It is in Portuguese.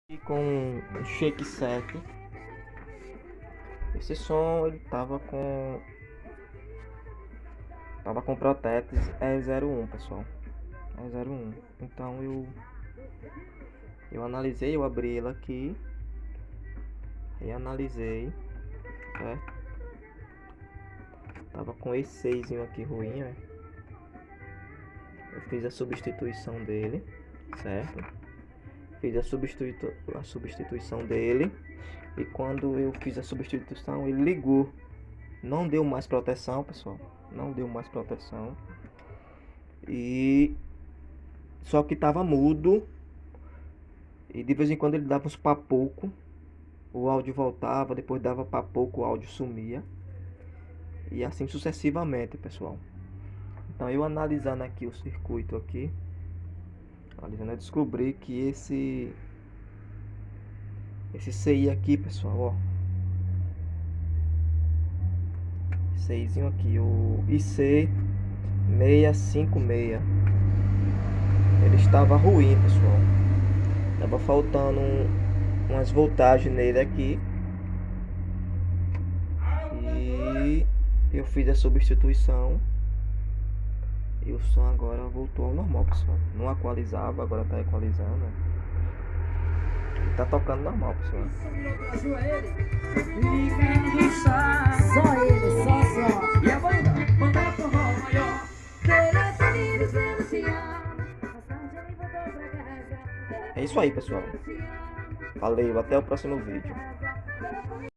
E com um Shake 7. Esse som ele tava com Protex E01, pessoal. E01. Então eu analisei, eu abri ele aqui e analisei, certo? Tava com esse 6 aqui ruim, ó. Eu fiz a substituição dele, certo? Fiz a substituição dele. E quando eu fiz a substituição, ele ligou. Não deu mais proteção, pessoal. Não deu mais proteção. E só que tava mudo. E de vez em quando ele dava uns papoco. O áudio voltava, depois dava papoco, o áudio sumia. E assim sucessivamente, pessoal. Então eu analisando aqui o circuito aqui, analisando, eu descobri que esse CI aqui, pessoal, ó. CIzinho aqui, o IC656. Ele estava ruim, pessoal. Tava faltando umas voltagens nele aqui. E eu fiz a substituição. E o som agora voltou ao normal, pessoal. Não equalizava, agora tá equalizando. E tá tocando normal, pessoal. Só ele, só. E a banda, mandar pro rol maior. É isso aí, pessoal. Valeu, até o próximo vídeo.